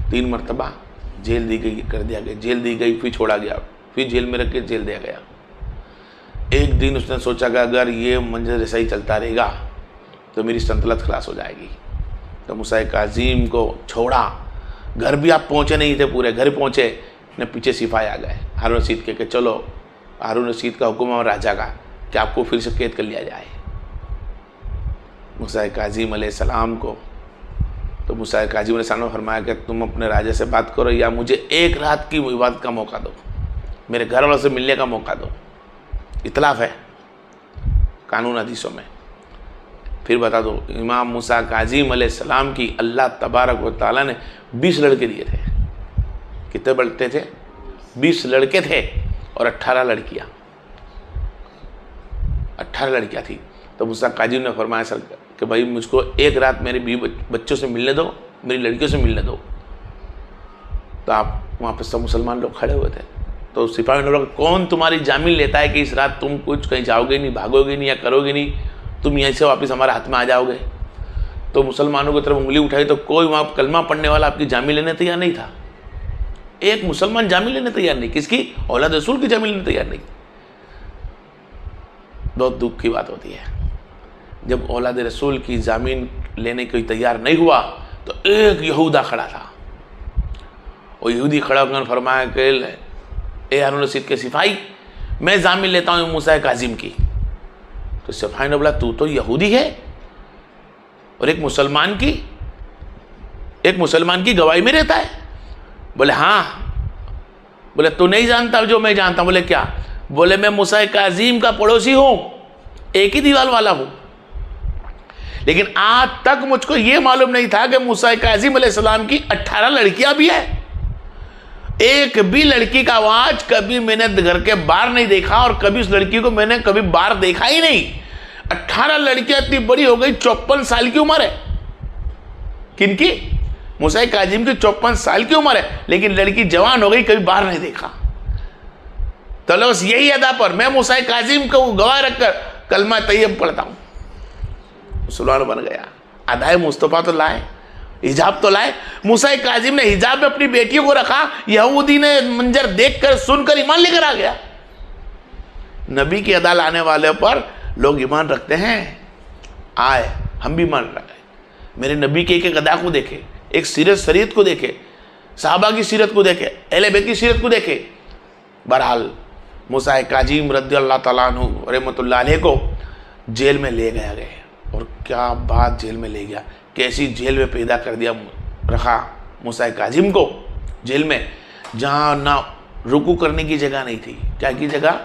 3 मरतबा जेल दी गई, कर दिया गया, जेल दी गई, फिर छोड़ा गया, फिर जेल में रख के जेल दिया गया। एक दिन उसने सोचा कि अगर ये मंजर ऐसा ही चलता रहेगा तो मेरी सल्तनत खलास हो जाएगी। तो मूसा काज़िम को छोड़ा, घर भी आप पहुँचे नहीं थे, पूरे घर पहुँचे, ने पीछे सिपाही आ गए हारून रशीद के चलो, हारून रशीद का हुक्म और राजा का कि आपको फिर से कैद कर लिया जाए मूसा काज़िम अलैहिस्सलाम को। तो मूसा काज़िम अलैहिस्सलाम ने फरमाया कि तुम अपने राजा से बात करो या मुझे एक रात की इबादत का मौका दो, मेरे घर वालों से मिलने का मौका दो। इतलाफ है कानून हदीसों में। फिर बता दो, इमाम मूसा काज़िम अलैहिस्सलाम की अल्लाह तबारक व तआला ने 20 लड़के दिए थे। कितने बढ़ते थे? 20 लड़के थे और 18 लड़कियाँ, 18 लड़कियाँ थी। तो मूसा काज़िम ने फरमाया सर कि भाई मुझको एक रात मेरे बीवी बच्चों से मिलने दो, मेरी लड़कियों से मिलने दो। तो आप वहाँ पर सब मुसलमान लोग खड़े हुए थे। तो सिपाही ने बोला कौन तुम्हारी जामीन लेता है कि इस रात तुम कुछ कहीं जाओगे नहीं, भागोगे नहीं या करोगे नहीं, तुम यहीं से वापस हमारे हाथ में आ जाओगे। तो मुसलमानों की तरफ उंगली उठाई तो कोई वहाँ कलमा पढ़ने वाला आपकी जामीन लेने तैयार नहीं था। एक मुसलमान जामीन लेने तैयार नहीं, किसकी? औलाद रसूल की जामीन लेने तैयार नहीं। बहुत दुख की बात होती है जब औलाद रसूल की जामीन लेने कोई तैयार नहीं हुआ। तो एक यहूदा खड़ा था, वो यहूदी खड़ा होकर फरमाया कि ए हारून रशीद के सिपाही, मैं जामीन लेता हूँ मूसा काज़िम की। तो सिपाही ने बोला तू तो यहूदी है और एक मुसलमान की गवाही में रहता है? बोले हाँ। बोले तू नहीं जानता जो मैं जानता हूँ? बोले क्या? बोले मैं मूसा काज़िम का पड़ोसी हूँ, एक ही दीवार वाला हूँ। लेकिन आज तक मुझको ये मालूम नहीं था कि मूसा काज़िम अलैहिस्सलाम की 18 लड़कियां भी है। एक भी लड़की का आवाज कभी मैंने घर के बाहर नहीं देखा और कभी उस लड़की को मैंने कभी बाहर देखा ही नहीं। 18 लड़कियां इतनी बड़ी हो गई, 54 साल की उम्र है। किनकी? मूसा काज़िम की 54 साल की उम्र है, लेकिन लड़की जवान हो गई, कभी बाहर नहीं देखा। तो बस यही अदा पर मैं मूसा काज़िम को गवाह रखकर कलमा तैयब पढ़ता हूं, मुसलमान बन गया। अदाए मुस्तफ़ा तो लाए, हिजाब तो लाए। मूसा काज़िम ने हिजाब में अपनी बेटियों को रखा, यहूदी ने मंजर देखकर सुनकर ईमान लेकर आ गया। नबी की अदा लाने वाले पर लोग ईमान रखते हैं। आए हम भी मान रहे। मेरे नबी के एक अदा को देखे, एक सीरत शरीयत को देखे, साहबा की सीरत को देखे, अहले बैत की सीरत को देखे। बहरहाल मूसा काज़िम रज़ियल्लाहु तआला अन्हु रहमतुल्लाह अलैह को जेल में ले गया गए। और क्या बात, जेल में ले गया, कैसी जेल में पैदा कर दिया, रखा मूसा काज़िम को जेल में, जहाँ ना रुकू करने की जगह नहीं थी। क्या की जगह?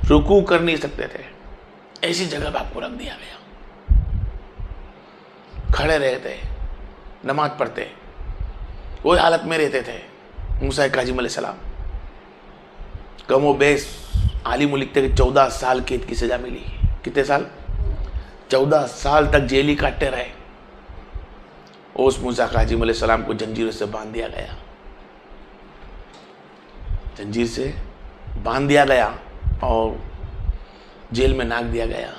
रुकू कर नहीं सकते थे, ऐसी जगह पर आपको रख दिया गया। खड़े रहते, नमाज पढ़ते, कोई हालत में रहते थे मूसा काज़िम अलैहिस्सलाम। कमो बेश आलिम लिखते कि 14 साल कैद की सजा मिली। कितने साल? 14 साल तक जेल ही काटते रहे। उस मूसा काज़िम अलैहिस्सलाम को जंजीरों से बांध दिया गया, जंजीर से बांध दिया गया और जेल में नाक दिया गया।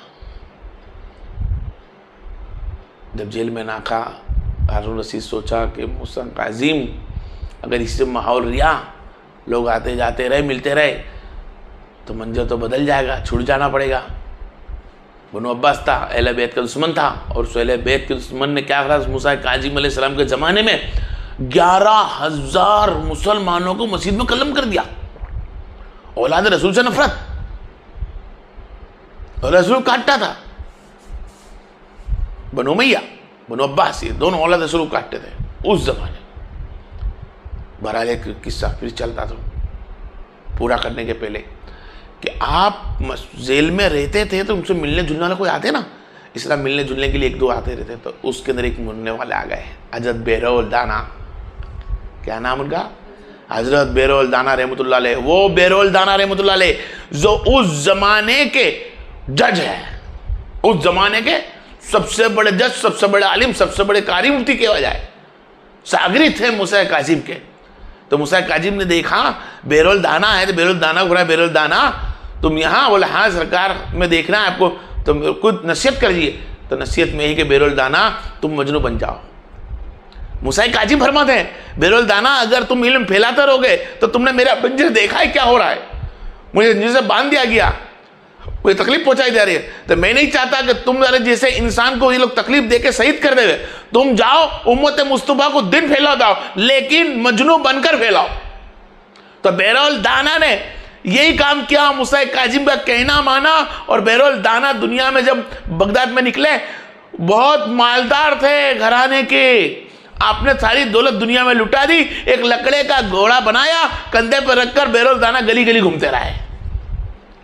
जब जेल में नाका, हारून रशीद सोचा कि मूसा काज़िम अगर इससे माहौल रिया, लोग आते जाते रहे, मिलते रहे, तो मंजर तो बदल जाएगा, छूट जाना पड़ेगा। बनु अब्बास था, अहले बैत का दुश्मन था, और उस अहले बैत के दुश्मन ने क्या करा? मूसा काज़िम अलैहिस्सलाम के ज़माने में 11,000 मुसलमानों को मस्जिद में कलम कर दिया। औलाद रसूल से नफरत, और रसूल काटता था। बनु उमैया, बनु अब्बास, ये दोनों औलाद रसूल काटते थे उस जमाने। बहरहाल एक किस्सा फिर चलता था पूरा करने के पहले कि आप जेल में रहते थे तो उनसे मिलने जुलने वाला कोई आते ना, इसलिए मिलने जुलने के लिए 1-2 आते रहते। तो उसके अंदर एक मिलने वाले आ गए, हजरत बेरोल दाना। क्या नाम उनका? हजरत बेरोल दाना रहमतुल्लाह अलैह। वो बेरोल दाना रहमतुल्लाह अलैह जो उस जमाने के जज है, उस जमाने के सबसे बड़े जज, सबसे बड़े आलिम, सबसे बड़े कारी मुफ्ती कहा जाए, शागिर्द थे मूसा काज़िम के। तो मूसा काज़िम ने देखा बेरोल दाना है, तो बेरोल दाना को, बेरोल दाना तुम यहाँ? बोले हाँ सरकार, में देखना है आपको, तो कुछ नसीहत करिए। तो नसीहत में ही कि बेरोल दाना तुम मजनू बन जाओ, मूसा काजिम फरमाते हैं, बेरोल दाना, अगर तुम इल्म फैलाते रहोगे तो तुमने मेरा पिंजर देखा है क्या हो रहा है, मुझे जिंदगी से बांध दिया गया, कोई तकलीफ पहुंचाई जा रही है, तो मैं नहीं चाहता कि तुम जैसे इंसान को ये लोग तकलीफ देके शहीद कर देंगे। तुम जाओ उम्मत मुस्तफा को दिन फैलाओ जाओ, लेकिन मजनू बनकर फैलाओ। तो बेरोल दाना ने यही काम किया, मूसा काजिम का कहना माना, और बेरोल दाना दुनिया में जब बगदाद में निकले, बहुत मालदार थे घराने के, आपने सारी दौलत दुनिया में लुटा दी, एक लकड़े का घोड़ा बनाया, कंधे पर रखकर बेरोल दाना गली गली घूमते रहे।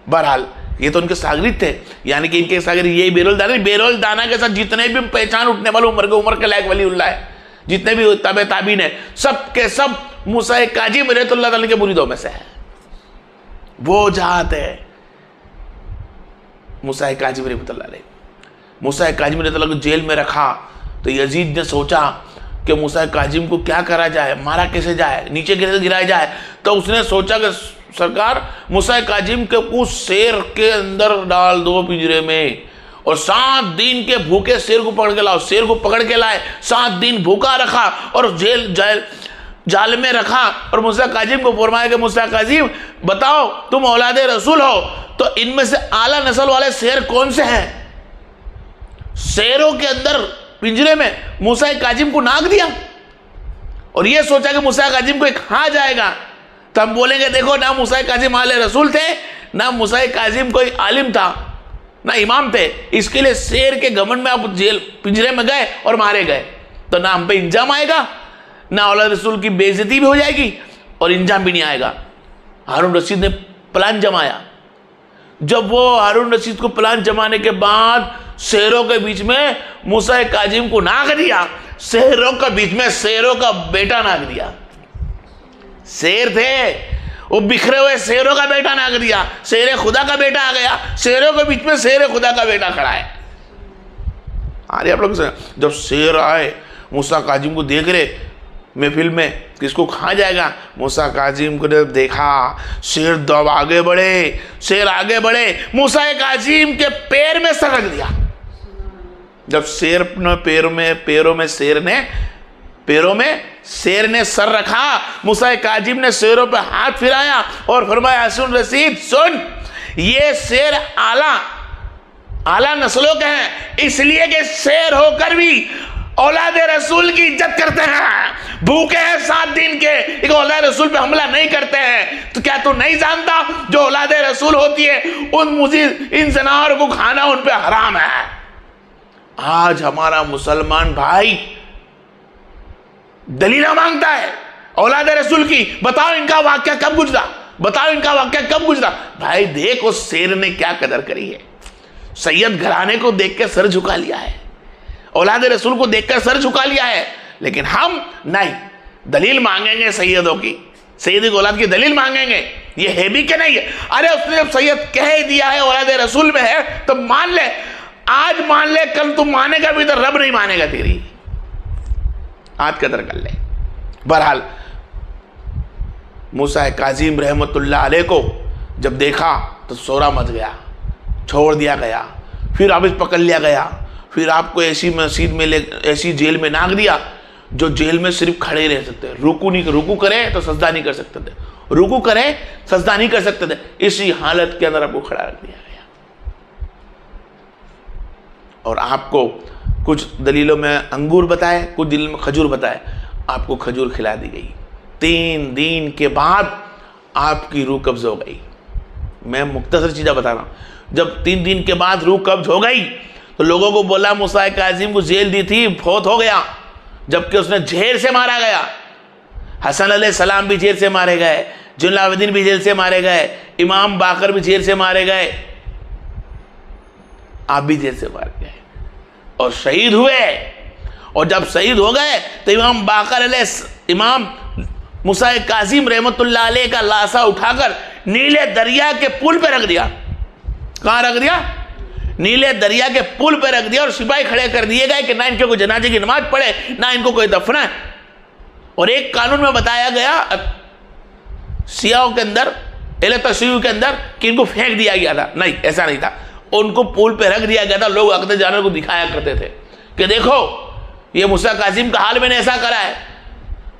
बहरहाल ये तो उनके सागरित थे, यानी कि इनके सागरित यही बेरोल दाना। बेरोल दाना के साथ जितने भी पहचान उठने वाले उम्र के लायक वलीउल्लाह है, जितने भी तबे ताबीन है, सब के सब मूसा काजिम रहमतुल्लाह अलैह के मुरीदों में से है। वो जात है मूसा काजिम रहमतुल्लाह अलैह। मूसा काजिम रहमतुल्लाह को जेल में रखा तो यजीद ने सोचा कि मूसा काजिम को क्या करा जाए, मारा कैसे जाए, नीचे गिराया जाए। तो उसने सोचा कि सरकार, मूसा काजिम के कुछ शेर के अंदर डाल दो पिंजरे में, और 7 दिन के भूखे शेर को पकड़ के लाओ। शेर को पकड़ के लाए, 7 दिन भूखा रखा और जाल में रखा, और मूसा काजिम को फरमाया कि मूसा काजिम बताओ, तुम औलाद रसूल हो, तो इनमें से आला नस्ल वाले शेर कौन से हैं? शेरों के अंदर पिंजरे में मूसा काजिम को नाक दिया, और यह सोचा कि मूसा काजिम को खा जाएगा। तो हम बोलेंगे देखो, ना मूसा काजिम आले रसूल थे, ना मूसा काजिम कोई आलिम था, ना इमाम थे। इसके लिए शेर के घमंड में आप जेल पिंजरे में गए और मारे गए, तो ना हम पे इंजाम आएगा, ना औलाद रसूल की बेइज्जती भी हो जाएगी, और इंजाम भी नहीं आएगा। हारून रशीद ने प्लान जमाया। जब वो हारून रशीद को प्लान जमाने के बाद शेरों के बीच में मूसा काजिम को नाक दिया, शेरों के बीच में शेरों का बेटा नाक दिया। शेर थे, वो बिखरे हुए शेरों का बेटा नाक दिया, शेर खुदा का बेटा आ गया, शेरों के बीच में शेर खुदा का बेटा खड़ा है। अरे आप लोग जब शेर आए, मूसा काजिम को देख रहे महफिल में, किसको खा जाएगा, मूसा काजिम को जब देखा, शेर दब आगे बढ़े, शेर आगे बढ़े, मूसा काजिम के पैर में सर रख दिया। जब शेर ने पैरों में शेर ने सर रखा, मूसा काजिम ने शेरों पे हाथ फिराया और फरमाया, सुन रशीद सुन, ये शेर आला नस्लों के हैं, इसलिए कि शेर होकर भी औलाद रसूल की इज्जत करते हैं। भूखे हैं 7 दिन के, एक औलाद रसूल पे हमला नहीं करते हैं। तो क्या तू नहीं जानता, जो औलाद रसूल होती है इन जनावरों को खाना उन पे हराम है। आज हमारा मुसलमान भाई दलील मांगता है औलाद रसूल की, बताओ इनका वाक्या कब गुजरा, भाई देखो शेर ने क्या कदर करी है, सैयद घराने को देख के सर झुका लिया है, औलाद रसूल को देखकर सर झुका लिया है। लेकिन हम नहीं, दलील मांगेंगे सैयदों की, सैयद की औलाद की दलील मांगेंगे, ये है भी कि नहीं है। अरे उसने जब सैयद कह दिया है औलाद रसूल में है तो मान ले, आज मान ले, कल तुम मानेगा भी तो रब नहीं मानेगा तेरी, आज कदर कर ले। बहरहाल मूसा काजिम रहमतुल्लाह अलैह को जब देखा तो सोरा मच गया, छोड़ दिया गया, फिर वापस पकड़ लिया गया, फिर आपको ऐसी मस्जिद में ऐसी जेल में नाक दिया जो जेल में सिर्फ खड़े रह सकते हैं, रुकू करे तो सजदा नहीं कर सकते थे, रुकू करे सजदा नहीं कर सकते थे, इसी हालत के अंदर आपको खड़ा रख दिया गया। और आपको कुछ दलीलों में अंगूर बताए, कुछ दलीलों में खजूर बताए, आपको खजूर खिला दी गई। 3 दिन के बाद आपकी रूह कब्ज हो गई। मैं मुख्तसर चीज़ें बता रहा हूँ। जब 3 दिन के बाद रूह कब्ज हो गई तो लोगों को बोला मूसा काजिम को जेल दी थी, फौत हो गया, जबकि उसने जेल से मारा गया। हसन अलैहिस्सलाम भी जेल से मारे गए, जुलाउद्दीन भी जेल से मारे गए, इमाम बाकर भी जेल से मारे गए, आप भी जेल से मारे गए और शहीद हुए। और जब शहीद हो गए तो इमाम बाकर इमाम मूसा काजिम रहमतुल्लाह अलैह का लाशा उठाकर नीले दरिया के पुल पर रख दिया। कहाँ रख दिया? नीले दरिया के पुल पर रख दिया, और सिपाही खड़े कर दिए गए कि ना इनके कोई जनाजे की नमाज पढ़े, ना इनको कोई दफना है। और एक कानून में बताया गया सियाओं के अंदर, तशरीह के अंदर, कि इनको फेंक दिया गया था। नहीं, ऐसा नहीं था, उनको पुल पे रख दिया गया था। लोग अकदर जानवर को दिखाया करते थे कि देखो ये मूसा काजिम का हाल मैंने ऐसा करा है।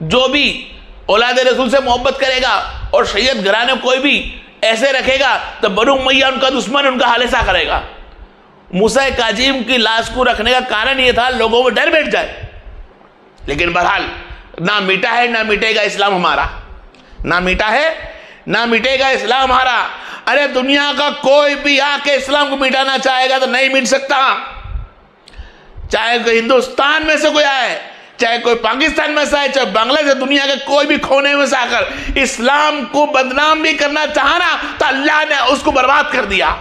जो भी औलाद रसूल से मोहब्बत करेगा और शरीयत घराने कोई भी ऐसे रखेगा तो बनु उमय्या उनका दुश्मन, उनका हाल ऐसा करेगा। मूसा काजिम की लाश को रखने का कारण यह था लोगों में डर बैठ जाए। लेकिन बहरहाल ना मिटा है ना मिटेगा इस्लाम हमारा, ना मिटा है ना मिटेगा इस्लाम हमारा। अरे दुनिया का कोई भी आके इस्लाम को मिटाना चाहेगा तो नहीं मिट सकता। चाहे कोई हिंदुस्तान में से कोई आए, चाहे कोई पाकिस्तान में से आए, चाहे बांग्लादेश, दुनिया के कोई भी कोने में से आकर इस्लाम को बदनाम भी करना चाहा ना तो अल्लाह ने उसको बर्बाद कर दिया।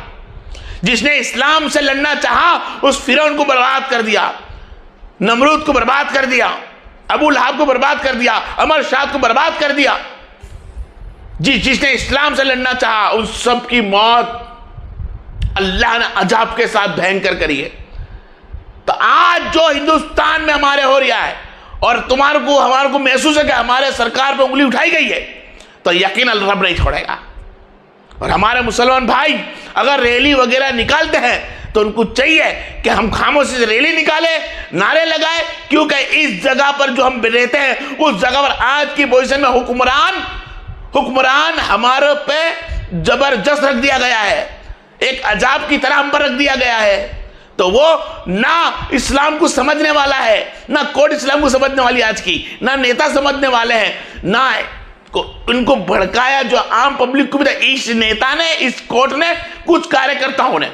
जिसने इस्लाम से लड़ना चाहा उस फिरौन को बर्बाद कर दिया, नमरूद को बर्बाद कर दिया, अबू लहब को बर्बाद कर दिया, अमर शाह को बर्बाद कर दिया। जिसने इस्लाम से लड़ना चाहा उन सब की मौत अल्लाह ने अजाब के साथ भयंकर करी है। तो आज जो हिंदुस्तान में हमारे हो रहा है और हमारे को महसूस है कि हमारे सरकार पे उंगली उठाई गई है, तो यकीन रब नहीं छोड़ेगा। और हमारे मुसलमान भाई अगर रैली वगैरह निकालते हैं तो उनको चाहिए कि हम खामोशी से रैली निकाले, नारे लगाए, क्योंकि इस जगह पर जो हम रहते हैं उस जगह पर आज की पोजीशन में हुक्मरान हमारे पे जबरदस्त रख दिया गया है, एक अजाब की तरह हम पर रख दिया गया है। तो वो ना इस्लाम को समझने वाला है, ना कोर्ट इस्लाम को समझने वाली आज की, ना नेता समझने वाले हैं, ना उनको भड़काया जो आम पब्लिक को भी था। इस नेता ने, इस कोर्ट ने, कुछ कार्यकर्ताओं ने,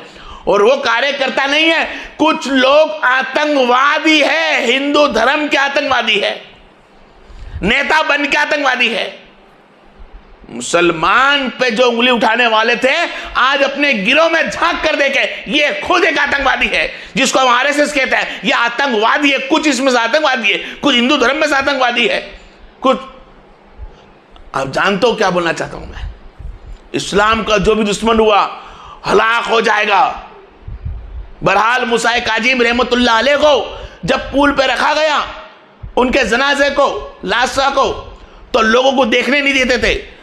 और वो कार्यकर्ता नहीं है, कुछ लोग आतंकवादी है, हिंदू धर्म के आतंकवादी है, नेता बन के आतंकवादी है। मुसलमान पे जो उंगली उठाने वाले थे आज अपने गिरोह में झांक कर देखे ये खुद एक आतंकवादी है, जिसको हम आरएसएस कहते हैं। ये आतंकवादी है, कुछ इसमें से आतंकवादी है, कुछ हिंदू धर्म में से आतंकवादी है, कुछ। अब जानते हो क्या बोलना चाहता हूं मैं? इस्लाम का जो भी दुश्मन हुआ हलाक हो जाएगा। बहरहाल मूसा काजिम रहमतुल्लाह अलैह को जब पुल पे रखा गया, उनके जनाजे को, लाशा को, तो लोगों को देखने नहीं देते थे।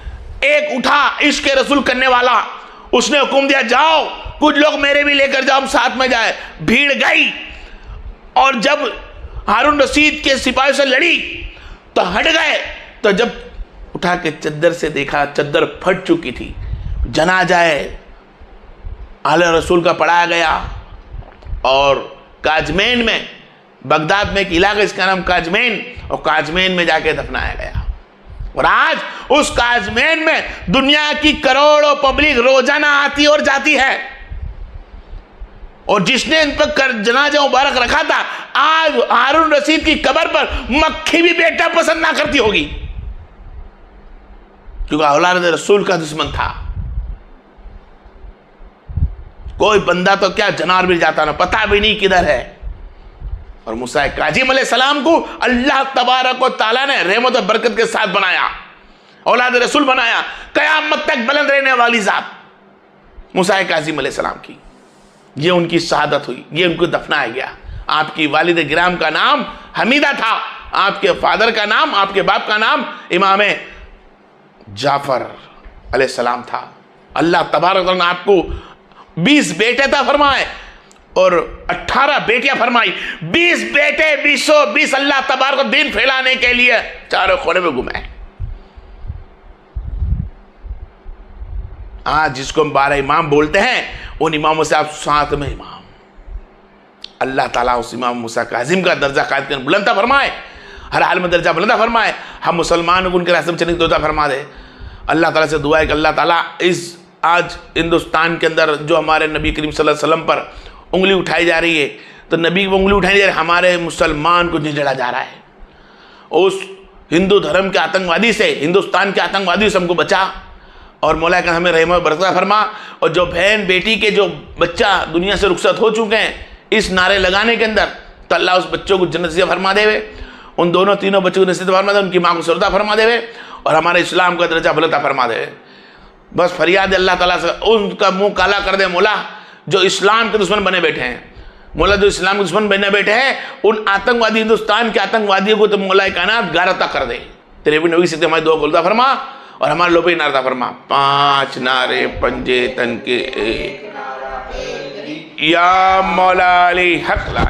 एक उठा इश्क रसूल करने वाला, उसने हुक्म दिया जाओ कुछ लोग मेरे भी लेकर जाओ, हम साथ में जाए। भीड़ गई और जब हारून रशीद के सिपाही से लड़ी तो हट गए। तो जब उठा के चद्दर से देखा, चद्दर फट चुकी थी। जनाजाए आले रसूल का पढ़ाया गया और काजमेन में, बगदाद में एक इलाका इसका नाम काजमेन, और काजमेन में जाके दफनाया गया। और आज उस काजमेन में दुनिया की करोड़ों पब्लिक रोजाना आती और जाती है। और जिसने इन पर जनाजा मुबारक रखा था, आज हारून रशीद की कब्र पर मक्खी भी बैठना पसंद ना करती होगी, क्योंकि औलाद रसूल का दुश्मन था। कोई बंदा तो क्या जनार भी जाता ना, पता भी नहीं किधर है। और मूसा काजिम अलैहिस्सलाम को अल्लाह तबारक व तआला ने रहमत और बरकत के साथ बनाया, औलाद रसूल बनाया, कयामत तक बुलंद रहने वाली जात मूसा काजिम अलैहिस्सलाम की। ये उनकी शहादत हुई, ये उनको दफनाया गया। आपकी वालिद गिराम का नाम हमीदा था, आपके फादर का नाम, आपके बाप का नाम इमाम जाफर अलैहिस्सलाम था। अल्लाह तबारक ने आपको 20 बेटे था फरमाए और 18 बेटियां फरमाई। 20 बेटे 20 अल्लाह तबारक दीन फैलाने के लिए चारों कोने में घुमाए। आज जिसको हम 12 इमाम बोलते हैं, उन इमामों से आप 7 में इमाम। अल्लाह ताला उस इमाम मूसा काजिम का दर्जा कायद कर बुलंदा फरमाए, हर हाल में दर्जा बुलंदा फरमाए। हम मुसलमानों को उनके रास्ते में चलने की तौफीक फरमा दे। अल्लाह ताला से दुआ है कि अल्लाह ताला इस आज हिंदुस्तान के अंदर जो हमारे नबी करीम सल्लल्लाहु अलैहि वसल्लम पर उंगली उठाई जा रही है, तो नबी की उंगली उठाई जा रही है, हमारे मुसलमान को निचला जा रहा है। उस हिंदू धर्म के आतंकवादी से, हिंदुस्तान के आतंकवादी से हमको बचा और मौला का हमें रहमत बरकत फरमा। और जो बहन बेटी के जो बच्चा दुनिया से रुखसत हो चुके हैं इस नारे लगाने के अंदर, तो अल्लाह उस बच्चों को जन्नत नसीब फरमा देवे, उन दोनों तीनों बच्चों को नसीब फरमा दे, उनकी माँ को सुरता फरमा देवे और हमारे इस्लाम का दर्जा बुलंद फरमा देवे। बस फरियाद अल्लाह ताला से उनका मुंह काला कर दे मौला, जो इस्लाम के दुश्मन बने बैठे हैं। मौला जो इस्लाम के दुश्मन बने बैठे हैं, उन आतंकवादी, हिंदुस्तान के आतंकवादियों को तो मौला कायनात गारता कर दे। तेरे भी नबी से हमारी दुआ को फरमा और हमारे लोग नारता फरमा। 5 नारे पंजे तन के या मौला अली हक ला